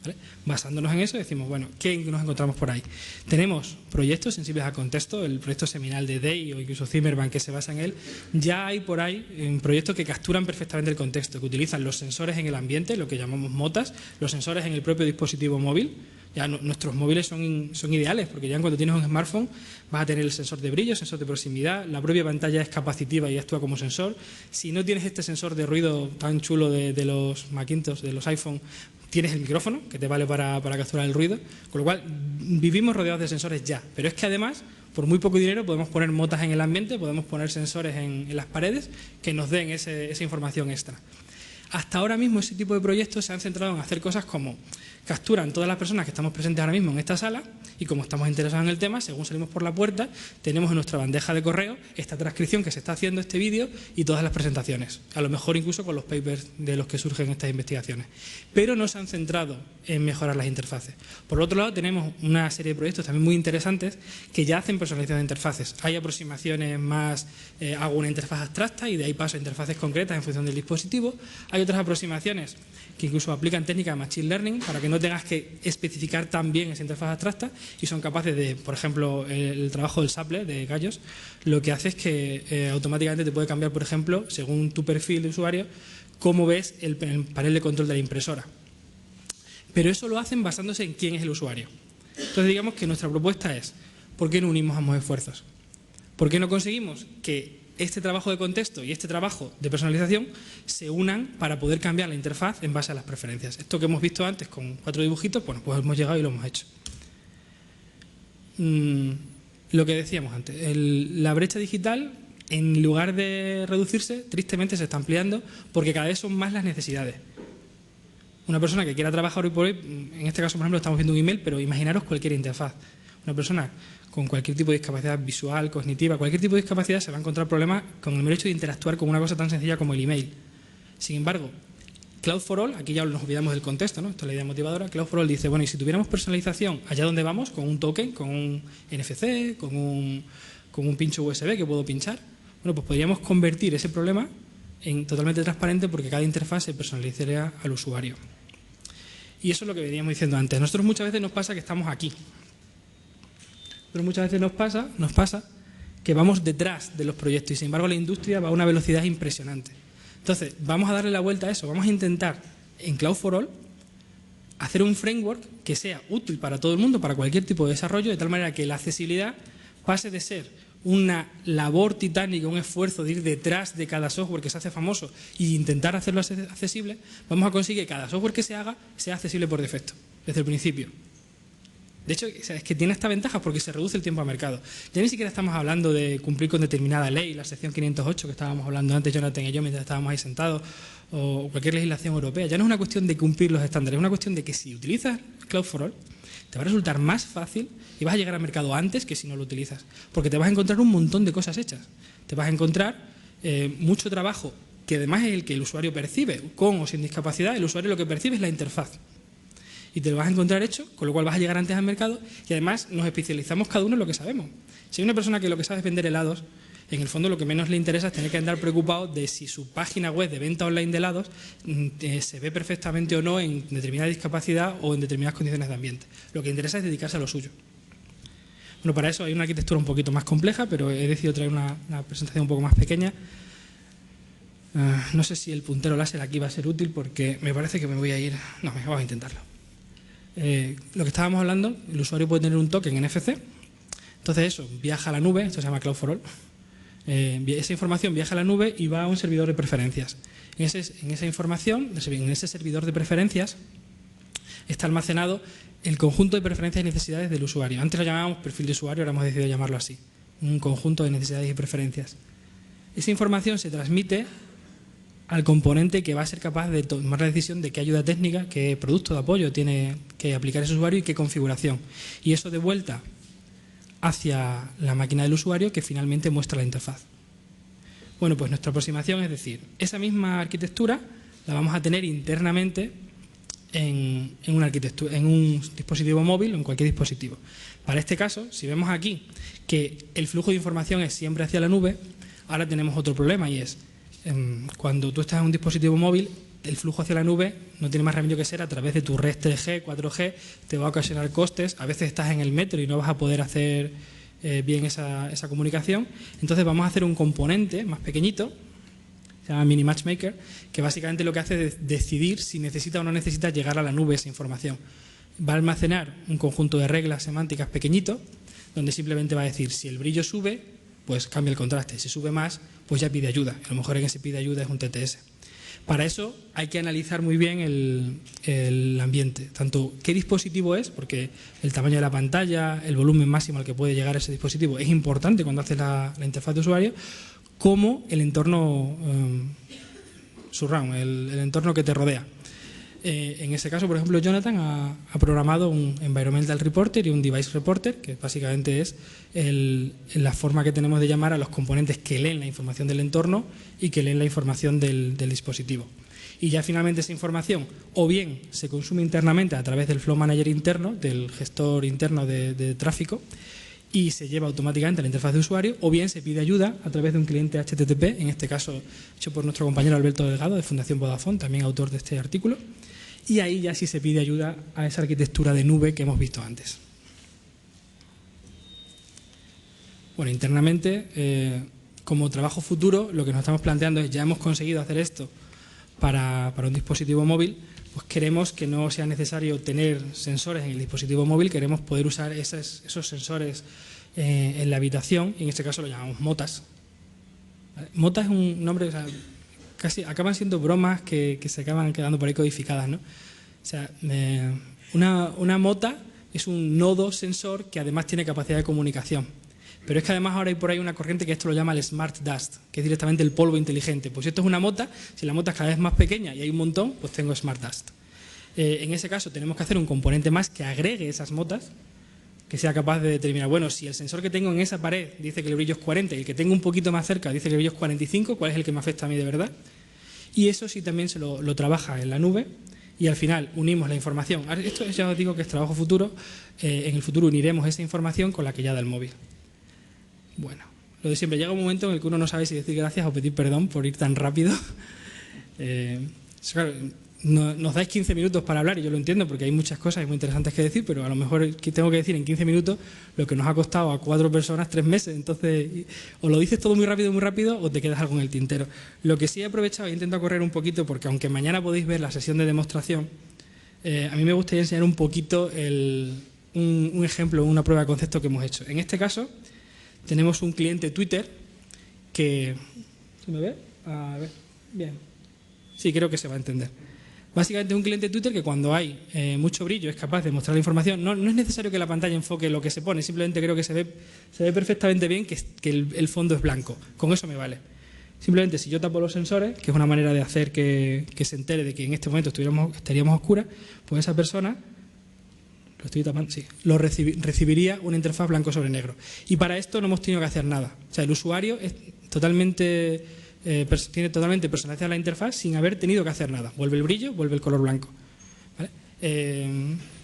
¿Vale? Basándonos en eso, decimos, bueno, ¿qué nos encontramos por ahí? Tenemos proyectos sensibles al contexto, el proyecto seminal de Day o incluso Zimmerman, que se basa en él. Ya hay por ahí proyectos que capturan perfectamente el contexto, que utilizan los sensores en el ambiente, lo que llamamos motas, los sensores en el propio dispositivo móvil. Ya nuestros móviles son ideales, porque ya cuando tienes un smartphone vas a tener el sensor de brillo, sensor de proximidad, la propia pantalla es capacitiva y actúa como sensor. Si no tienes este sensor de ruido tan chulo de los Macintosh, de los iPhone, tienes el micrófono, que te vale para capturar el ruido, con lo cual vivimos rodeados de sensores ya, pero es que además Por muy poco dinero podemos poner motas en el ambiente, podemos poner sensores en las paredes que nos den esa información extra. Hasta ahora mismo ese tipo de proyectos se han centrado en hacer cosas como capturan todas las personas que estamos presentes ahora mismo en esta sala y como estamos interesados en el tema, según salimos por la puerta, tenemos en nuestra bandeja de correo esta transcripción que se está haciendo, este vídeo y todas las presentaciones, a lo mejor incluso con los papers de los que surgen estas investigaciones. Pero no se han centrado en mejorar las interfaces. Por otro lado, tenemos una serie de proyectos también muy interesantes que ya hacen personalización de interfaces. Hay aproximaciones más, hago una interfaz abstracta y de ahí paso a interfaces concretas en función del dispositivo. Hay otras aproximaciones que incluso aplican técnicas de Machine Learning para que no tengas que especificar tan bien esa interfaz abstracta y son capaces de, por ejemplo, el trabajo del Sapple de Gallos, lo que hace es que automáticamente te puede cambiar, por ejemplo, según tu perfil de usuario, cómo ves el panel de control de la impresora. Pero eso lo hacen basándose en quién es el usuario. Entonces digamos que nuestra propuesta es, ¿por qué no unimos ambos esfuerzos? ¿Por qué no conseguimos que este trabajo de contexto y este trabajo de personalización se unan para poder cambiar la interfaz en base a las preferencias? Esto que hemos visto antes con 4 dibujitos, bueno, pues hemos llegado y lo hemos hecho. Lo que decíamos antes, la brecha digital, en lugar de reducirse, tristemente se está ampliando porque cada vez son más las necesidades. Una persona que quiera trabajar hoy por hoy, en este caso, por ejemplo, estamos viendo un email, pero imaginaros cualquier interfaz. Una persona con cualquier tipo de discapacidad visual, cognitiva, cualquier tipo de discapacidad se va a encontrar problemas con el mero hecho de interactuar con una cosa tan sencilla como el email. Sin embargo, Cloud for All, aquí ya nos olvidamos del contexto, ¿no? Esto es la idea motivadora. Cloud for All dice, bueno, y si tuviéramos personalización allá donde vamos, con un token, con un NFC, con un pincho USB que puedo pinchar, bueno, pues podríamos convertir ese problema en totalmente transparente porque cada interfaz se personalizaría al usuario. Y eso es lo que veníamos diciendo antes. A nosotros muchas veces nos pasa que estamos aquí, pero muchas veces nos pasa que vamos detrás de los proyectos y sin embargo la industria va a una velocidad impresionante. Entonces, vamos a darle la vuelta a eso, vamos a intentar en Cloud for All hacer un framework que sea útil para todo el mundo, para cualquier tipo de desarrollo, de tal manera que la accesibilidad pase de ser una labor titánica, un esfuerzo de ir detrás de cada software que se hace famoso e intentar hacerlo accesible, vamos a conseguir que cada software que se haga sea accesible por defecto, desde el principio. De hecho, es que tiene esta ventaja porque se reduce el tiempo a mercado. Ya ni siquiera estamos hablando de cumplir con determinada ley, la sección 508 que estábamos hablando antes, Jonathan y yo, mientras estábamos ahí sentados, o cualquier legislación europea. Ya no es una cuestión de cumplir los estándares, es una cuestión de que si utilizas Cloud for All, te va a resultar más fácil y vas a llegar al mercado antes que si no lo utilizas. Porque te vas a encontrar un montón de cosas hechas. Te vas a encontrar mucho trabajo que además es el que el usuario percibe, con o sin discapacidad. El usuario lo que percibe es la interfaz. Y te lo vas a encontrar hecho, con lo cual vas a llegar antes al mercado y además nos especializamos cada uno en lo que sabemos. Si hay una persona que lo que sabe es vender helados, en el fondo lo que menos le interesa es tener que andar preocupado de si su página web de venta online de helados se ve perfectamente o no en determinada discapacidad o en determinadas condiciones de ambiente. Lo que interesa es dedicarse a lo suyo. Bueno, para eso hay una arquitectura un poquito más compleja, pero he decidido traer una presentación un poco más pequeña. No sé si el puntero láser aquí va a ser útil porque me parece que me voy a ir... No, vamos a intentarlo. Lo que estábamos hablando, el usuario puede tener un token NFC, entonces eso viaja a la nube, esto se llama Cloud for All, esa información viaja a la nube y va a un servidor de preferencias. En esa información, en ese servidor de preferencias, está almacenado el conjunto de preferencias y necesidades del usuario. Antes lo llamábamos perfil de usuario, ahora hemos decidido llamarlo así, un conjunto de necesidades y preferencias. Esa información se transmite al componente que va a ser capaz de tomar la decisión de qué ayuda técnica, qué producto de apoyo tiene que aplicar ese usuario y qué configuración. Y eso de vuelta hacia la máquina del usuario que finalmente muestra la interfaz. Bueno, pues nuestra aproximación es decir, esa misma arquitectura la vamos a tener internamente en un dispositivo móvil o en cualquier dispositivo. Para este caso, si vemos aquí que el flujo de información es siempre hacia la nube, ahora tenemos otro problema y es cuando tú estás en un dispositivo móvil, el flujo hacia la nube no tiene más remedio que ser a través de tu red 3G, 4G, te va a ocasionar costes, a veces estás en el metro y no vas a poder hacer bien esa comunicación. Entonces vamos a hacer un componente más pequeñito, se llama Mini Matchmaker, que básicamente lo que hace es decidir si necesita o no necesita llegar a la nube esa información. Va a almacenar un conjunto de reglas semánticas pequeñito, donde simplemente va a decir si el brillo sube, pues cambia el contraste, si sube más, pues ya pide ayuda. A lo mejor en ese pide ayuda es un TTS. Para eso hay que analizar muy bien el ambiente, tanto qué dispositivo es, porque el tamaño de la pantalla, el volumen máximo al que puede llegar ese dispositivo es importante cuando haces la interfaz de usuario, como el entorno surround, el entorno que te rodea. En ese caso, por ejemplo, Jonathan ha programado un Environmental Reporter y un Device Reporter, que básicamente es la forma que tenemos de llamar a los componentes que leen la información del entorno y que leen la información del dispositivo. Y ya finalmente esa información o bien se consume internamente a través del Flow Manager interno, del gestor interno de tráfico, y se lleva automáticamente a la interfaz de usuario, o bien se pide ayuda a través de un cliente HTTP, en este caso hecho por nuestro compañero Alberto Delgado de Fundación Vodafone, también autor de este artículo. Y ahí ya sí se pide ayuda a esa arquitectura de nube que hemos visto antes. Bueno, internamente, como trabajo futuro, lo que nos estamos planteando es, ya hemos conseguido hacer esto para un dispositivo móvil, pues queremos que no sea necesario tener sensores en el dispositivo móvil, queremos poder usar esos sensores en la habitación, y en este caso lo llamamos motas. ¿Vale? Mota es un nombre... O sea, casi acaban siendo bromas que se acaban quedando por ahí codificadas, ¿no? O sea, una mota es un nodo sensor que además tiene capacidad de comunicación. Pero es que además ahora hay por ahí una corriente que esto lo llama el Smart Dust, que es directamente el polvo inteligente. Pues si esto es una mota, si la mota es cada vez más pequeña y hay un montón, pues tengo Smart Dust. En ese caso tenemos que hacer un componente más que agregue esas motas, que sea capaz de determinar, bueno, si el sensor que tengo en esa pared dice que el brillo es 40 y el que tengo un poquito más cerca dice que el brillo es 45, ¿cuál es el que me afecta a mí de verdad? Y eso sí también se lo trabaja en la nube y al final unimos la información. Esto ya os digo que es trabajo futuro. En el futuro uniremos esa información con la que ya da el móvil. Bueno, lo de siempre, llega un momento en el que uno no sabe si decir gracias o pedir perdón por ir tan rápido. Claro, nos dais 15 minutos para hablar y yo lo entiendo porque hay muchas cosas muy interesantes que decir, pero a lo mejor tengo que decir en 15 minutos lo que nos ha costado a 4 personas 3 meses. Entonces, o lo dices todo muy rápido o te quedas algo en el tintero. Lo que sí he aprovechado e intento correr un poquito, porque aunque mañana podéis ver la sesión de demostración, a mí me gustaría enseñar un poquito un ejemplo, una prueba de concepto que hemos hecho. En este caso, tenemos un cliente Twitter que... ¿Se me ve? A ver, bien. Sí, creo que se va a entender. Básicamente es un cliente Twitter que cuando hay mucho brillo es capaz de mostrar la información. No es necesario que la pantalla enfoque lo que se pone, simplemente creo que se ve perfectamente bien que el fondo es blanco. Con eso me vale. Simplemente si yo tapo los sensores, que es una manera de hacer que se entere de que en este momento estaríamos oscuras, pues esa persona, lo estoy tapando, sí, recibiría una interfaz blanco sobre negro. Y para esto no hemos tenido que hacer nada. O sea, el usuario es tiene totalmente personalizada la interfaz sin haber tenido que hacer nada. Vuelve el brillo, vuelve el color blanco. ¿Vale?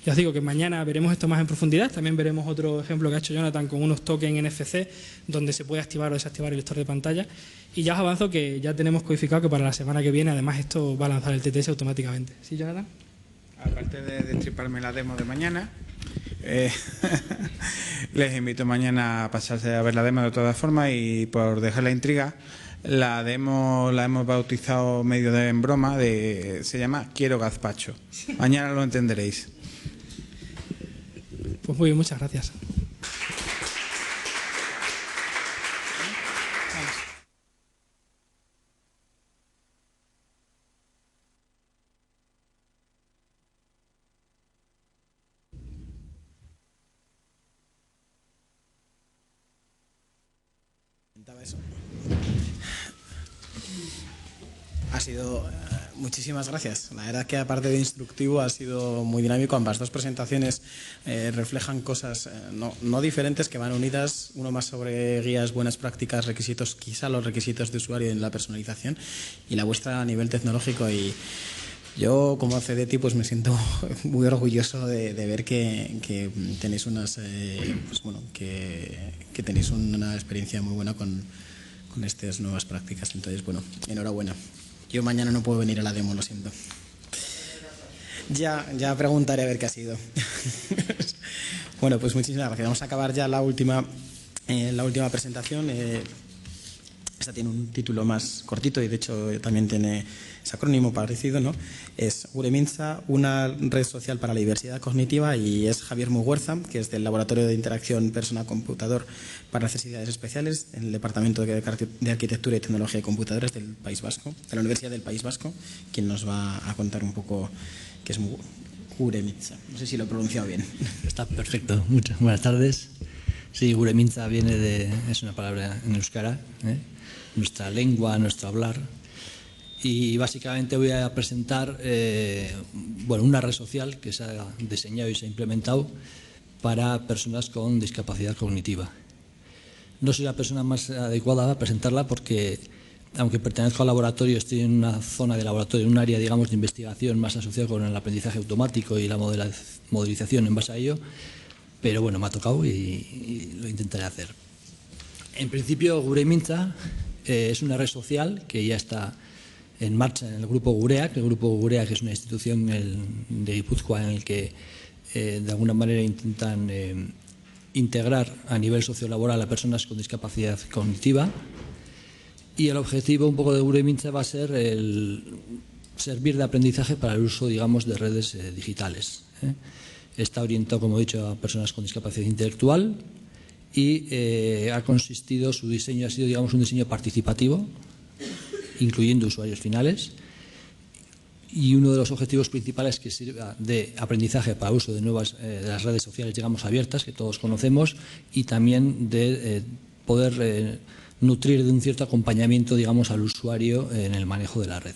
Ya os digo que mañana veremos esto más en profundidad. También veremos otro ejemplo que ha hecho Jonathan con unos tokens NFC donde se puede activar o desactivar el lector de pantalla. Y ya os avanzo que ya tenemos codificado que para la semana que viene además esto va a lanzar el TTS automáticamente. ¿Sí, Jonathan? Aparte de destriparme la demo de mañana, les invito mañana a pasarse a ver la demo de todas formas y por dejar la intriga, la demo la hemos bautizado medio en broma, se llama Quiero Gazpacho. Mañana lo entenderéis. Pues muy bien, muchas gracias. Eso. Ha sido... muchísimas gracias. La verdad que aparte de instructivo ha sido muy dinámico. Ambas dos presentaciones reflejan cosas no diferentes que van unidas. Uno más sobre guías, buenas prácticas, requisitos, quizá los requisitos de usuario en la personalización, y la vuestra a nivel tecnológico. Y yo como CDT pues me siento muy orgulloso de ver que tenéis que tenéis una experiencia muy buena con estas nuevas prácticas. Entonces, bueno, enhorabuena. Yo mañana no puedo venir a la demo, lo siento. Ya preguntaré a ver qué ha sido. Bueno, pues muchísimas gracias. Vamos a acabar ya la última presentación. Esta tiene un título más cortito y de hecho también tiene ese acrónimo parecido, ¿no? Es Guremintza, una red social para la diversidad cognitiva, y es Javier Muguerza, que es del Laboratorio de Interacción Persona-Computador para Necesidades Especiales en el Departamento de Arquitectura y Tecnología de Computadores del País Vasco, de la Universidad del País Vasco, quien nos va a contar un poco qué es Guremintza. No sé si lo he pronunciado bien. Está perfecto. Muchas buenas tardes. Sí, Guremintza es una palabra en euskara, nuestra lengua, nuestro hablar. Y básicamente voy a presentar una red social que se ha diseñado y se ha implementado para personas con discapacidad cognitiva. No soy la persona más adecuada a presentarla porque, aunque pertenezco al laboratorio, estoy en una zona de laboratorio, en un área, digamos, de investigación más asociada con el aprendizaje automático y la modelización en base a ello, pero bueno, me ha tocado y lo intentaré hacer. En principio, Guremintza es una red social que ya está en marcha en el Grupo Gureak. El Grupo Gureak es una institución de Guipúzcoa en el que de alguna manera intentan integrar a nivel sociolaboral a personas con discapacidad cognitiva, y el objetivo un poco de Guremintza va a ser el servir de aprendizaje para el uso, digamos, de redes digitales. Está orientado, como he dicho, a personas con discapacidad intelectual y su diseño ha sido, digamos, un diseño participativo, incluyendo usuarios finales, y uno de los objetivos principales es que sirva de aprendizaje para uso de de las redes sociales, digamos, abiertas, que todos conocemos, y también de poder nutrir de un cierto acompañamiento, digamos, al usuario en el manejo de la red.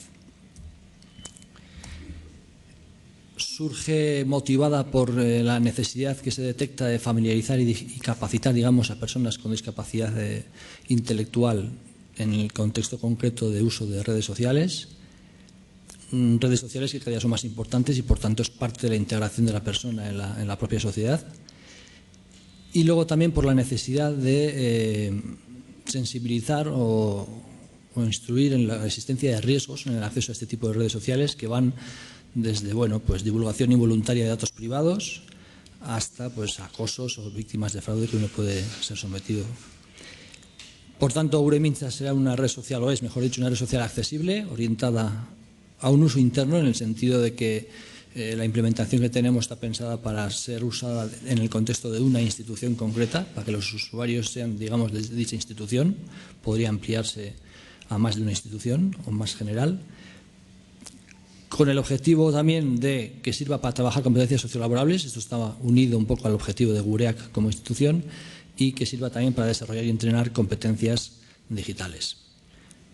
Surge motivada por la necesidad que se detecta de familiarizar y capacitar, digamos, a personas con discapacidad intelectual en el contexto concreto de uso de redes sociales que cada día son más importantes y por tanto es parte de la integración de la persona en la propia sociedad. Y luego también por la necesidad de sensibilizar o instruir en la existencia de riesgos en el acceso a este tipo de redes sociales, que van desde divulgación involuntaria de datos privados hasta acosos o víctimas de fraude que uno puede ser sometido. Por tanto, Guremintza será una red social, o es, mejor dicho, una red social accesible, orientada a un uso interno, en el sentido de que la implementación que tenemos está pensada para ser usada en el contexto de una institución concreta, para que los usuarios sean, digamos, de dicha institución. Podría ampliarse a más de una institución o más general, con el objetivo también de que sirva para trabajar competencias sociolaborables. Esto estaba unido un poco al objetivo de Gureak como institución, y que sirva también para desarrollar y entrenar competencias digitales.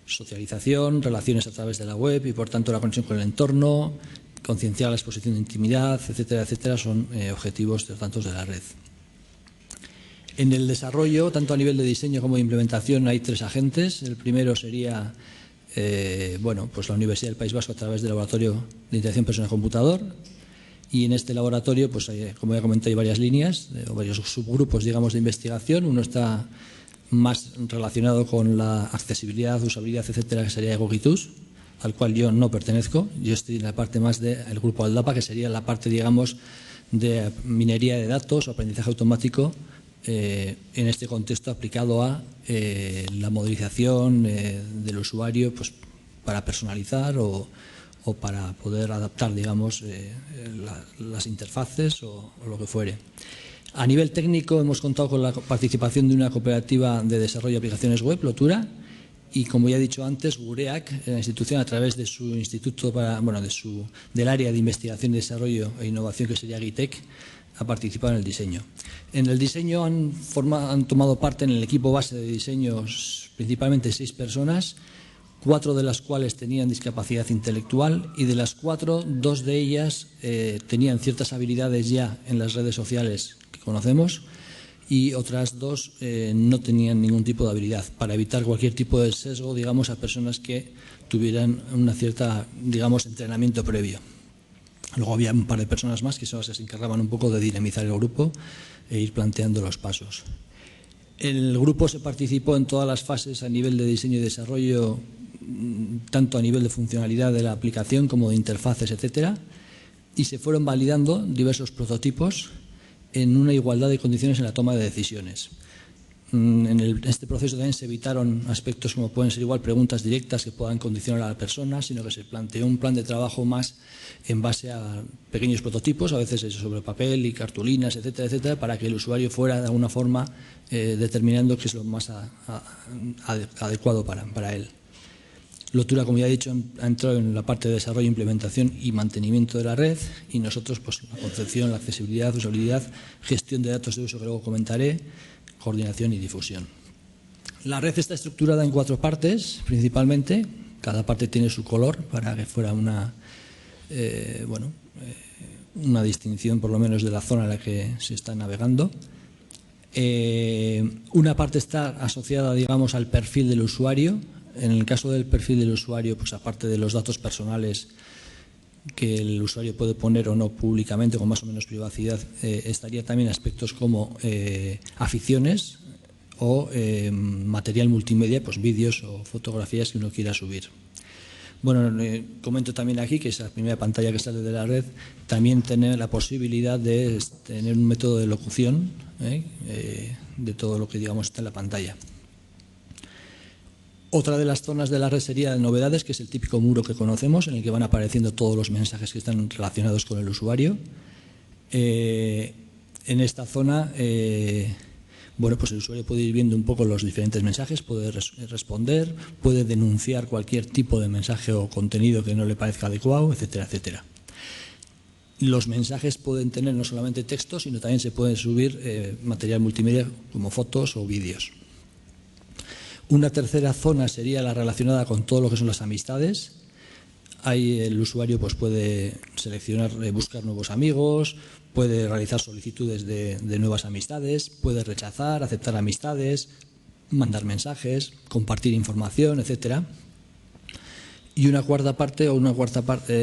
Socialización, relaciones a través de la web y, por tanto, la conexión con el entorno, concienciar la exposición de intimidad, etcétera, etcétera, son objetivos tantos de la red. En el desarrollo, tanto a nivel de diseño como de implementación, hay tres agentes. El primero sería la Universidad del País Vasco a través del Laboratorio de Interacción Persona-Computador. Y en este laboratorio, como ya comenté, hay varias líneas o varios subgrupos, digamos, de investigación. Uno está más relacionado con la accesibilidad, usabilidad, etcétera, que sería Egogitus, al cual yo no pertenezco. Yo estoy en la parte más del grupo Aldapa, que sería la parte, digamos, de minería de datos o aprendizaje automático, en este contexto aplicado a la modelización del usuario, para personalizar o para poder adaptar, digamos, las interfaces o lo que fuere. A nivel técnico hemos contado con la participación de una cooperativa de desarrollo de aplicaciones web, Lotura, y, como ya he dicho antes, Gureak, la institución, a través de su instituto del área de investigación, desarrollo e innovación, que sería GITEC, ha participado en el diseño. En el diseño han tomado parte en el equipo base de diseños principalmente 6 personas, 4 de las cuales tenían discapacidad intelectual, y de las 4, 2 de ellas tenían ciertas habilidades ya en las redes sociales que conocemos, y otras 2 no tenían ningún tipo de habilidad, para evitar cualquier tipo de sesgo, digamos, a personas que tuvieran una cierta, digamos, entrenamiento previo. Luego había un par de personas más que son las que se encargaban un poco de dinamizar el grupo e ir planteando los pasos. El grupo se participó en todas las fases a nivel de diseño y desarrollo, tanto a nivel de funcionalidad de la aplicación como de interfaces, etcétera, y se fueron validando diversos prototipos en una igualdad de condiciones en la toma de decisiones. En este proceso también se evitaron aspectos como pueden ser igual preguntas directas que puedan condicionar a la persona, sino que se planteó un plan de trabajo más en base a pequeños prototipos, a veces hechos sobre papel y cartulinas, etcétera, etcétera, para que el usuario fuera de alguna forma determinando qué es lo más adecuado para él. Lotura, como ya he dicho, ha entrado en la parte de desarrollo, implementación y mantenimiento de la red, y nosotros, pues, la concepción, la accesibilidad, usabilidad, gestión de datos de uso, que luego comentaré, coordinación y difusión. La red está estructurada en 4 partes, principalmente. Cada parte tiene su color para que fuera una distinción, por lo menos, de la zona en la que se está navegando. Una parte está asociada, digamos, al perfil del usuario. En el caso del perfil del usuario, pues aparte de los datos personales que el usuario puede poner o no públicamente con más o menos privacidad, estaría también aspectos como aficiones o material multimedia, pues vídeos o fotografías que uno quiera subir. Bueno, comento también aquí que esa primera pantalla que sale de la red también tiene la posibilidad de tener un método de locución de todo lo que, digamos, está en la pantalla. Otra de las zonas de la red sería de novedades, que es el típico muro que conocemos, en el que van apareciendo todos los mensajes que están relacionados con el usuario. En esta zona, pues el usuario puede ir viendo un poco los diferentes mensajes, puede responder, puede denunciar cualquier tipo de mensaje o contenido que no le parezca adecuado, etcétera, etcétera. Los mensajes pueden tener no solamente texto, sino también se pueden subir material multimedia como fotos o vídeos. Una tercera zona sería la relacionada con todo lo que son las amistades. Ahí el usuario, pues, puede seleccionar, buscar nuevos amigos, puede realizar solicitudes de nuevas amistades, puede rechazar, aceptar amistades, mandar mensajes, compartir información, etcétera. Y una cuarta parte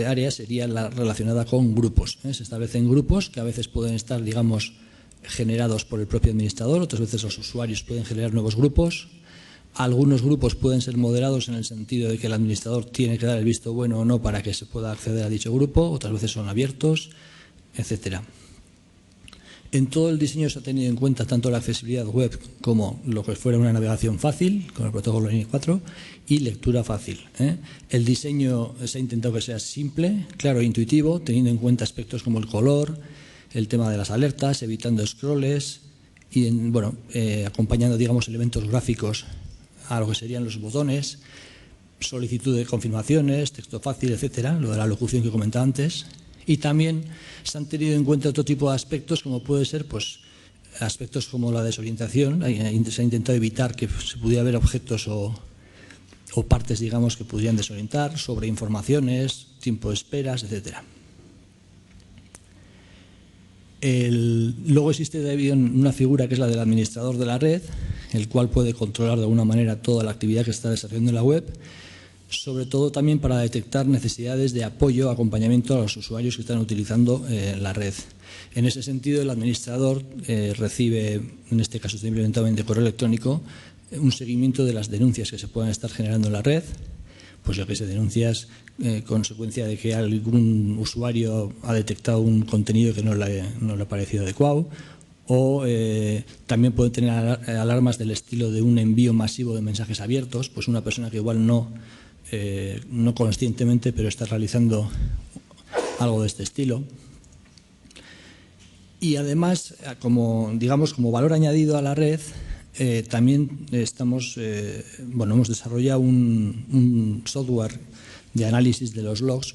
área sería la relacionada con grupos. Se establecen grupos que a veces pueden estar, digamos, generados por el propio administrador, otras veces los usuarios pueden generar nuevos grupos. Algunos grupos pueden ser moderados en el sentido de que el administrador tiene que dar el visto bueno o no para que se pueda acceder a dicho grupo, otras veces son abiertos, etcétera. En todo el diseño se ha tenido en cuenta tanto la accesibilidad web como lo que fuera una navegación fácil, con el protocolo INE4, y lectura fácil. El diseño se ha intentado que sea simple, claro e intuitivo, teniendo en cuenta aspectos como el color, el tema de las alertas, evitando scrolls y acompañando, digamos, elementos gráficos a lo que serían los botones, solicitud de confirmaciones, texto fácil, etcétera, lo de la locución que comentaba antes. Y también se han tenido en cuenta otro tipo de aspectos, como puede ser, pues, aspectos como la desorientación. Se ha intentado evitar que se pudiera ver objetos o partes, digamos, que pudieran desorientar, sobre informaciones, tiempo de esperas, etcétera. Luego existe una figura que es la del administrador de la red, el cual puede controlar de alguna manera toda la actividad que está desarrollando en la web, sobre todo también para detectar necesidades de apoyo, acompañamiento a los usuarios que están utilizando la red. En ese sentido, el administrador recibe, en este caso está implementado en correo electrónico, un seguimiento de las denuncias que se puedan estar generando en la red, pues yo que sé, denuncias consecuencia de que algún usuario ha detectado un contenido que no le ha parecido adecuado, o también pueden tener alarmas del estilo de un envío masivo de mensajes abiertos, pues una persona que igual no conscientemente, pero está realizando algo de este estilo. Y además, como valor añadido a la red, también hemos desarrollado un software de análisis de los logs.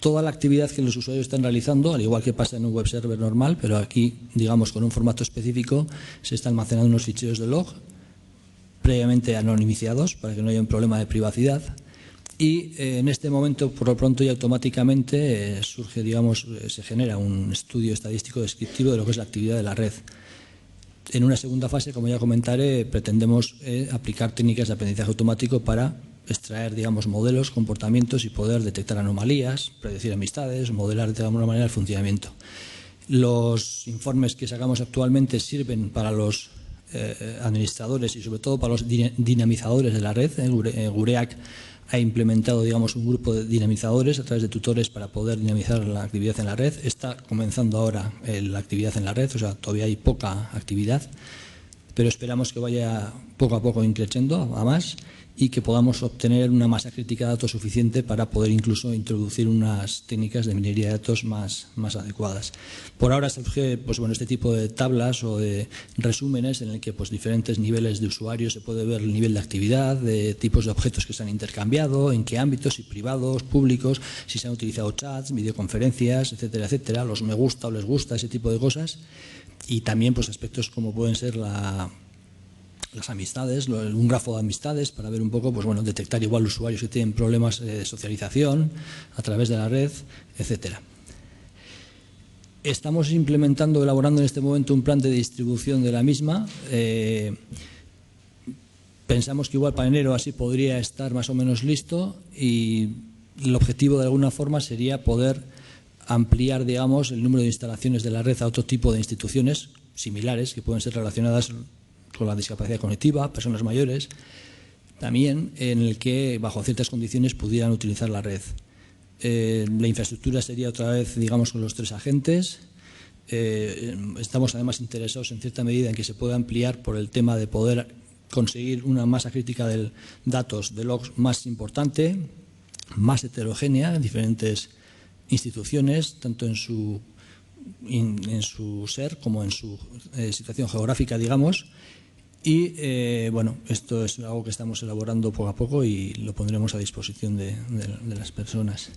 Toda la actividad que los usuarios están realizando, al igual que pasa en un web server normal, pero aquí, digamos, con un formato específico, se están almacenando unos ficheros de log previamente anonimizados para que no haya un problema de privacidad. Y en este momento, por lo pronto y automáticamente, se genera un estudio estadístico descriptivo de lo que es la actividad de la red. En una segunda fase, como ya comentaré, pretendemos aplicar técnicas de aprendizaje automático para extraer, digamos, modelos, comportamientos y poder detectar anomalías, predecir amistades, modelar de alguna manera el funcionamiento. Los informes que sacamos actualmente sirven para los administradores y sobre todo para los dinamizadores de la red. Gureak ha implementado, digamos, un grupo de dinamizadores a través de tutores para poder dinamizar la actividad en la red. Está comenzando ahora la actividad en la red, o sea, todavía hay poca actividad, pero esperamos que vaya poco a poco increciendo a más y que podamos obtener una masa crítica de datos suficiente para poder incluso introducir unas técnicas de minería de datos más adecuadas. Por ahora surge pues, bueno, este tipo de tablas o de resúmenes en el que pues, diferentes niveles de usuarios se puede ver el nivel de actividad, de tipos de objetos que se han intercambiado, en qué ámbitos, si privados, públicos, si se han utilizado chats, videoconferencias, etcétera, etcétera, los me gusta o les gusta, ese tipo de cosas. Y también pues, aspectos como pueden ser las amistades, un grafo de amistades para ver un poco, pues bueno, detectar igual usuarios que tienen problemas de socialización a través de la red, etcétera. Estamos elaborando en este momento un plan de distribución de la misma. Pensamos que igual para enero así podría estar más o menos listo y el objetivo de alguna forma sería poder ampliar, digamos, el número de instalaciones de la red a otro tipo de instituciones similares que pueden ser relacionadas con la discapacidad cognitiva, personas mayores, también en el que bajo ciertas condiciones pudieran utilizar la red. La infraestructura sería otra vez, digamos, con los 3 agentes. Estamos además interesados en cierta medida en que se pueda ampliar por el tema de poder conseguir una masa crítica de datos, de logs más importante, más heterogénea en diferentes instituciones, tanto en su ser como en su situación geográfica, digamos. Y bueno, esto es algo que estamos elaborando poco a poco y lo pondremos a disposición de las personas.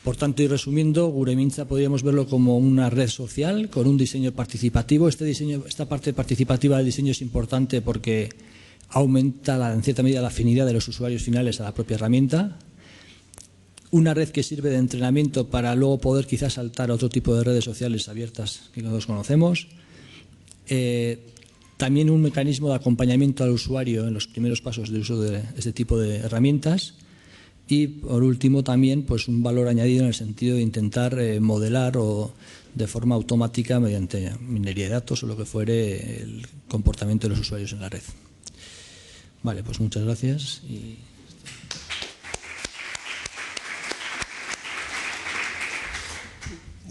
Por tanto, y resumiendo, Guremintza podríamos verlo como una red social con un diseño participativo. Esta parte participativa del diseño es importante porque aumenta en cierta medida la afinidad de los usuarios finales a la propia herramienta. Una red que sirve de entrenamiento para luego poder quizás saltar a otro tipo de redes sociales abiertas que todos conocemos. También un mecanismo de acompañamiento al usuario en los primeros pasos de uso de este tipo de herramientas. Y, por último, también pues, un valor añadido en el sentido de intentar modelar o de forma automática, mediante minería de datos o lo que fuere, el comportamiento de los usuarios en la red. Vale, pues muchas gracias.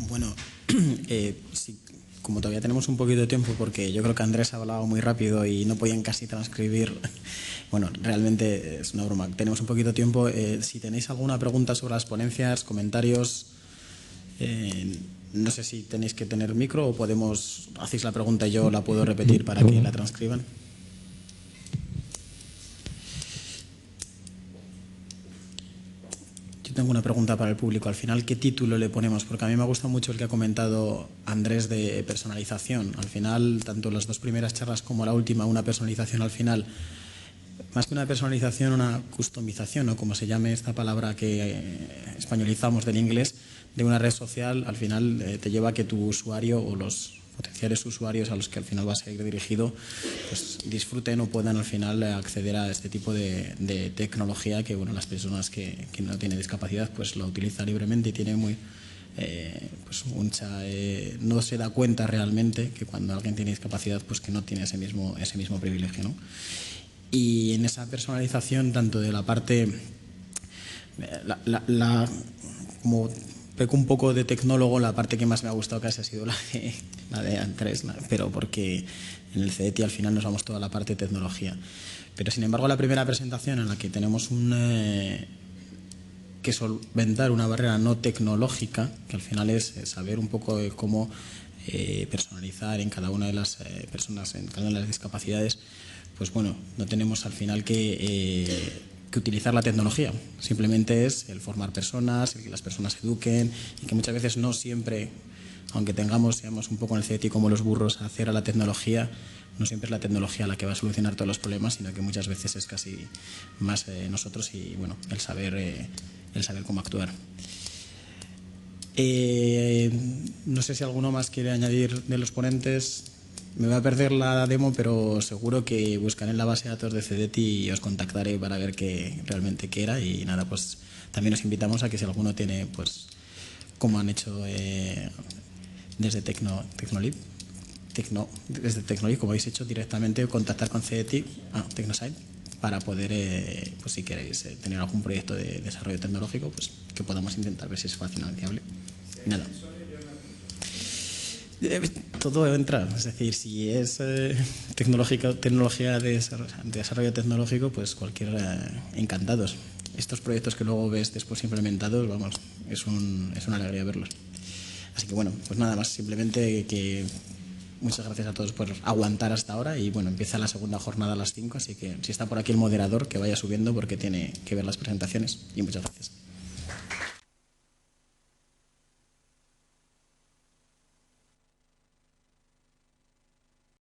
Bueno, sí, como todavía tenemos un poquito de tiempo, porque yo creo que Andrés ha hablado muy rápido y no podían casi transcribir. Bueno, realmente es una broma. Tenemos un poquito de tiempo. Si tenéis alguna pregunta sobre las ponencias, comentarios, no sé si tenéis que tener micro o hacéis la pregunta y yo la puedo repetir para que la transcriban. Tengo una pregunta para el público. Al final, ¿qué título le ponemos? Porque a mí me gusta mucho el que ha comentado Andrés de personalización. Al final, tanto las 2 primeras charlas como la última, una personalización al final. Más que una personalización, una customización, o como se llame esta palabra que españolizamos del inglés, de una red social, al final te lleva a que tu usuario o los potenciales usuarios a los que al final vas a ir dirigido pues disfruten o puedan al final acceder a este tipo de tecnología que bueno, las personas que no tienen discapacidad pues lo utilizan libremente y tienen muy pues no se da cuenta realmente que cuando alguien tiene discapacidad pues que no tiene ese mismo privilegio, ¿no? Y en esa personalización tanto de la parte como peco un poco de tecnólogo, la parte que más me ha gustado casi ha sido la de Andrés, pero porque en el CETI al final nos vamos toda la parte de tecnología. Pero sin embargo la primera presentación en la que tenemos que solventar una barrera no tecnológica, que al final es saber un poco de cómo personalizar en cada una de las personas, en cada una de las discapacidades, pues bueno, no tenemos al final que utilizar la tecnología. Simplemente es el formar personas, el que las personas se eduquen y que muchas veces no siempre, aunque seamos un poco en el CETI como los burros a hacer a la tecnología, no siempre es la tecnología la que va a solucionar todos los problemas, sino que muchas veces es casi más nosotros y bueno, el saber cómo actuar. No sé si alguno más quiere añadir de los ponentes. Me voy a perder la demo, pero seguro que buscaré en la base de datos de CEDETI y os contactaré para ver realmente qué era. Y nada, pues también os invitamos a que si alguno tiene, pues, como han hecho desde Tecnolib, como habéis hecho directamente, contactar con CEDETI, Tecnosite, para poder, pues si queréis tener algún proyecto de desarrollo tecnológico, pues que podamos intentar ver si es financiable. Nada. todo entra. Es decir, si es tecnología de desarrollo tecnológico, pues encantados. Estos proyectos que luego ves después implementados, vamos, es una alegría verlos. Así que bueno, pues nada más, simplemente que muchas gracias a todos por aguantar hasta ahora y bueno, empieza la segunda jornada a las 5, así que si está por aquí el moderador, que vaya subiendo porque tiene que ver las presentaciones y muchas gracias.